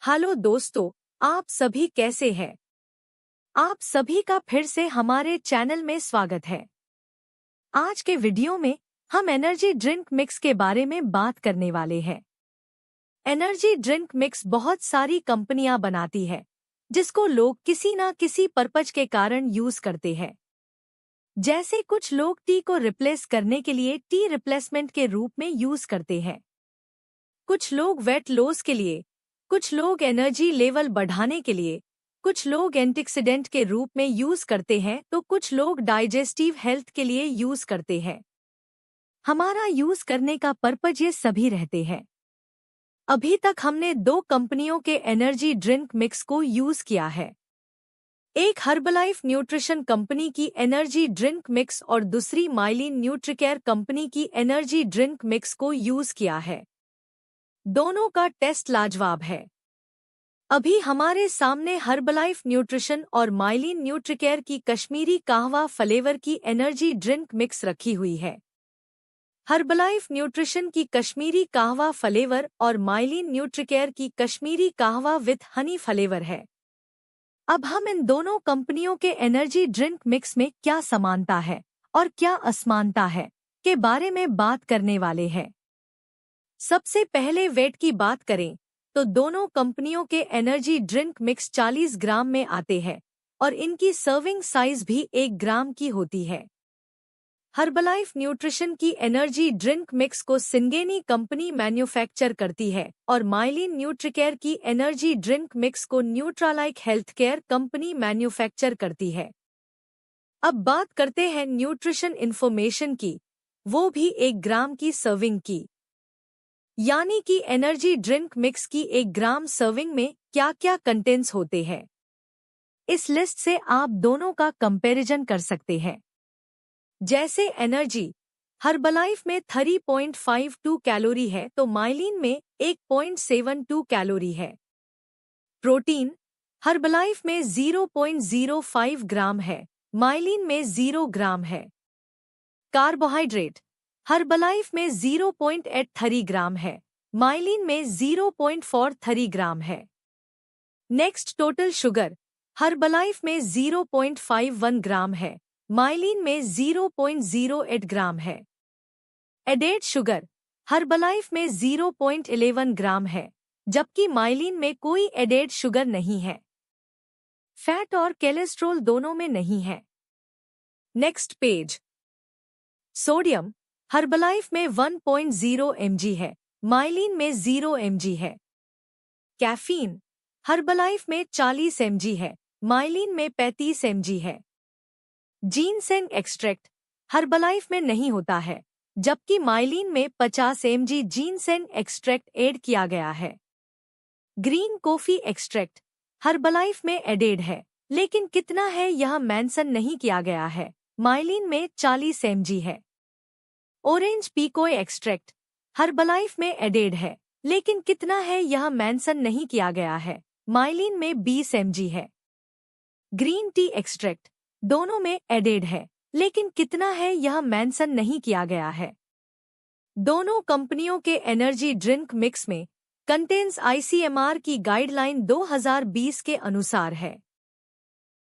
Hello दोस्तों, आप सभी कैसे हैं? आप सभी का फिर से हमारे चैनल में स्वागत है। आज के वीडियो में हम एनर्जी ड्रिंक मिक्स के बारे में बात करने वाले हैं। एनर्जी ड्रिंक मिक्स बहुत सारी कंपनियां बनाती है, जिसको लोग किसी ना किसी पर्पज के कारण यूज करते हैं। जैसे कुछ लोग टी को रिप्लेस करने के लिए टी रिप्लेसमेंट के रूप में यूज करते हैं, कुछ लोग वेट लॉस के लिए, कुछ लोग एनर्जी लेवल बढ़ाने के लिए, कुछ लोग एंटीऑक्सीडेंट के रूप में यूज करते हैं, तो कुछ लोग डाइजेस्टिव हेल्थ के लिए यूज करते हैं। हमारा यूज करने का पर्पज ये सभी रहते हैं। अभी तक हमने 2 कंपनियों के एनर्जी ड्रिंक मिक्स को यूज किया है। एक हर्बलाइफ न्यूट्रिशन कंपनी की एनर्जी ड्रिंक मिक्स और दूसरी माइलिन न्यूट्रिकेयर कंपनी की एनर्जी ड्रिंक मिक्स को यूज किया है। दोनों का टेस्ट लाजवाब है। अभी हमारे सामने हर्बलाइफ न्यूट्रिशन और माइलिन न्यूट्रिकेयर की कश्मीरी कहवा फ्लेवर की एनर्जी ड्रिंक मिक्स रखी हुई है। हर्बलाइफ न्यूट्रिशन की कश्मीरी कहवा फ्लेवर और माइलिन न्यूट्रिकेयर की कश्मीरी कहवा विथ हनी फ्लेवर है। अब हम इन दोनों कंपनियों के एनर्जी ड्रिंक मिक्स में क्या समानता है और क्या असमानता है के बारे में बात करने वाले हैं। सबसे पहले वेट की बात करें तो दोनों कंपनियों के एनर्जी ड्रिंक मिक्स 40 ग्राम में आते हैं और इनकी सर्विंग साइज भी 1 ग्राम की होती है। हर्बलाइफ न्यूट्रिशन की एनर्जी ड्रिंक मिक्स को सिंगेनी कंपनी मैन्युफैक्चर करती है और माइलिन न्यूट्रिकेयर की एनर्जी ड्रिंक मिक्स को न्यूट्रालाइक हेल्थकेयर कंपनी मैन्युफैक्चर करती है। अब बात करते हैं न्यूट्रिशन इन्फॉर्मेशन की, वो भी 1 ग्राम की सर्विंग की। यानी कि एनर्जी ड्रिंक मिक्स की 1 ग्राम सर्विंग में क्या क्या कंटेंट्स होते हैं। इस लिस्ट से आप दोनों का कंपैरिजन कर सकते हैं। जैसे एनर्जी हर्बलाइफ में 3.52 कैलोरी है तो माइलिन में 1.72 कैलोरी है। प्रोटीन हर्बलाइफ में 0.05 ग्राम है, माइलिन में 0 ग्राम है। कार्बोहाइड्रेट हर्बलाइफ में 0.83 ग्राम है, माइलिन में 0.43 ग्राम है। नेक्स्ट टोटल शुगर हर्बलाइफ में 0.51 ग्राम है, माइलिन में 0.08 ग्राम है। एडेड शुगर हर्बलाइफ में 0.11 ग्राम है, जबकि माइलिन में कोई एडेड शुगर नहीं है। फैट और कोलेस्ट्रॉल दोनों में नहीं है। Next page. सोडियम हर्बलाइफ में 1.0 mg है, माइलिन में 0 mg है। कैफीन हर्बलाइफ में 40 mg है, माइलिन में 35 mg है। जीनसेंग एक्सट्रैक्ट हर्बलाइफ में नहीं होता है, जबकि माइलिन में 50 mg जीनसेंग एक्सट्रैक्ट ऐड किया गया है। ग्रीन कॉफी एक्सट्रैक्ट हर्बलाइफ में एडेड है, लेकिन कितना है यह मेंशन नहीं किया गया है। माइलिन में 40 mg है। ऑरेंज पीकोय एक्सट्रैक्ट हर्बलाइफ में एडेड है, लेकिन कितना है यह मेंशन नहीं किया गया है। माइलिन में 20 mg है। ग्रीन टी एक्सट्रैक्ट दोनों में एडेड है, लेकिन कितना है यह मेंशन नहीं किया गया है। दोनों कंपनियों के एनर्जी ड्रिंक मिक्स में कंटेंट्स ICMR की गाइडलाइन 2020 के अनुसार है।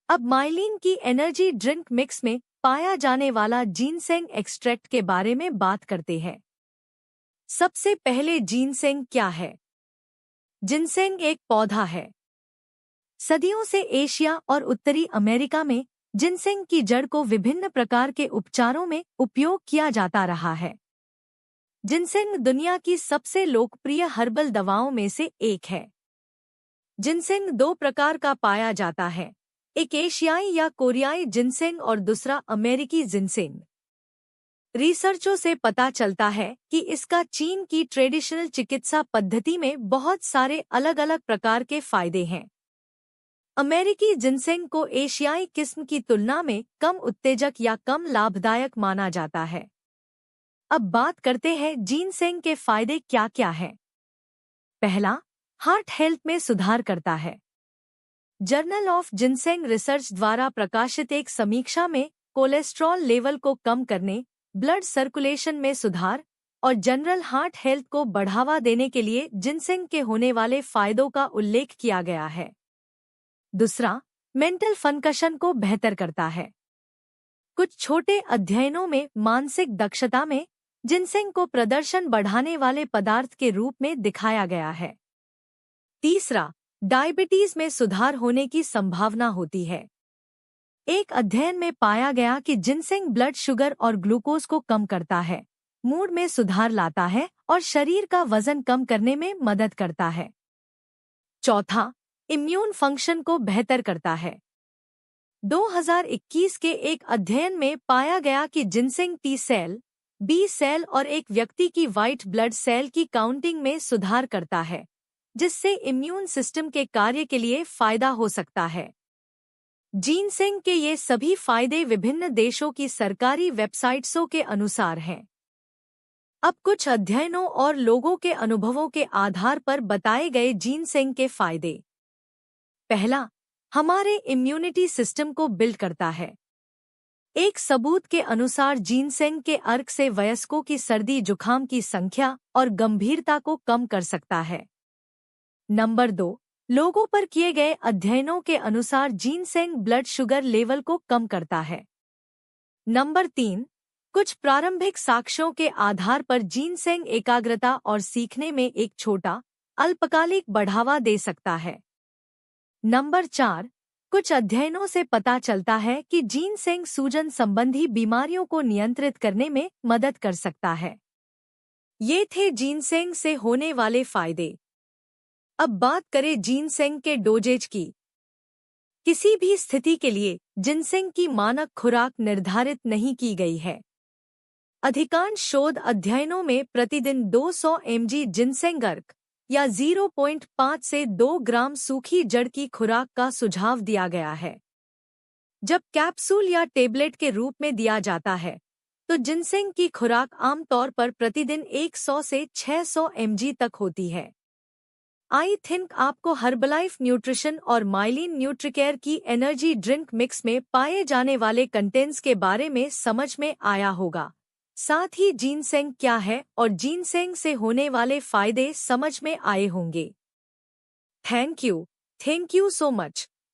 अब माइलिन की एनर्जी ड्रिंक मिक्स में पाया जाने वाला जीनसेंग एक्सट्रैक्ट के बारे में बात करते हैं। सबसे पहले जीनसेंग क्या है? जिनसेंग एक पौधा है। सदियों से एशिया और उत्तरी अमेरिका में जिनसेंग की जड़ को विभिन्न प्रकार के उपचारों में उपयोग किया जाता रहा है। जिनसेंग दुनिया की सबसे लोकप्रिय हर्बल दवाओं में से एक है। जिनसेंग 2 प्रकार का पाया जाता है, एक एशियाई या कोरियाई जिनसेंग और दूसरा अमेरिकी जिनसेंग। रिसर्चों से पता चलता है कि इसका चीन की ट्रेडिशनल चिकित्सा पद्धति में बहुत सारे अलग अलग प्रकार के फायदे हैं। अमेरिकी जिनसेंग को एशियाई किस्म की तुलना में कम उत्तेजक या कम लाभदायक माना जाता है। अब बात करते हैं जिनसेंग के फायदे क्या क्या हैं। पहला, हार्ट हेल्थ में सुधार करता है। जर्नल ऑफ जिनसेंग रिसर्च द्वारा प्रकाशित एक समीक्षा में कोलेस्ट्रॉल लेवल को कम करने, ब्लड सर्कुलेशन में सुधार, और जनरल हार्ट हेल्थ को बढ़ावा देने के लिए जिनसेंग के होने वाले फायदों का उल्लेख किया गया है। दूसरा, मेंटल फंक्शन को बेहतर करता है। कुछ छोटे अध्ययनों में मानसिक दक्षता में जिनसेंग को प्रदर्शन बढ़ाने वाले पदार्थ के रूप में दिखाया गया है। तीसरा, डायबिटीज में सुधार होने की संभावना होती है। एक अध्ययन में पाया गया कि जिनसेंग ब्लड शुगर और ग्लूकोज को कम करता है, मूड में सुधार लाता है और शरीर का वजन कम करने में मदद करता है। चौथा, इम्यून फंक्शन को बेहतर करता है। 2021 के एक अध्ययन में पाया गया कि ginseng T cell, B cell और एक व्यक्ति की व्हाइट ब्लड सेल की काउंटिंग में सुधार करता है, जिससे इम्यून सिस्टम के कार्य के लिए फायदा हो सकता है। जिनसेंग के ये सभी फायदे विभिन्न देशों की सरकारी वेबसाइट्सों के अनुसार हैं। अब कुछ अध्ययनों और लोगों के अनुभवों के आधार पर बताए गए जिनसेंग के फायदे। पहला, हमारे इम्यूनिटी सिस्टम को बिल्ड करता है। एक सबूत के अनुसार जिनसेंग के अर्क से वयस्कों की सर्दी जुकाम की संख्या और गंभीरता को कम कर सकता है। नंबर 2, लोगों पर किए गए अध्ययनों के अनुसार जिनसेंग ब्लड शुगर लेवल को कम करता है। नंबर 3, कुछ प्रारंभिक साक्ष्यों के आधार पर जिनसेंग एकाग्रता और सीखने में एक छोटा, अल्पकालिक बढ़ावा दे सकता है। नंबर 4, कुछ अध्ययनों से पता चलता है कि जिनसेंग सूजन संबंधी बीमारियों को नियंत्रित करने में मदद कर सकता है। ये थे जिनसेंग से होने वाले फायदे। अब बात करें जिनसेंग के डोजेज की। किसी भी स्थिति के लिए जिनसेंग की मानक खुराक निर्धारित नहीं की गई है। अधिकांश शोध अध्ययनों में प्रतिदिन 200 mg जिनसेंग अर्क या 0.5 से 2 ग्राम सूखी जड़ की खुराक का सुझाव दिया गया है। जब कैप्सूल या टेबलेट के रूप में दिया जाता है, तो जिनसेंग की खुराक आमतौर पर प्रतिदिन 100 से 600 mg तक होती है। आई थिंक आपको हर्बलाइफ न्यूट्रिशन और माइलिन न्यूट्रिकेयर की एनर्जी ड्रिंक मिक्स में पाए जाने वाले कंटेंट्स के बारे में समझ में आया होगा। साथ ही जिनसेंग क्या है और जिनसेंग से होने वाले फायदे समझ में आए होंगे। Thank you so much.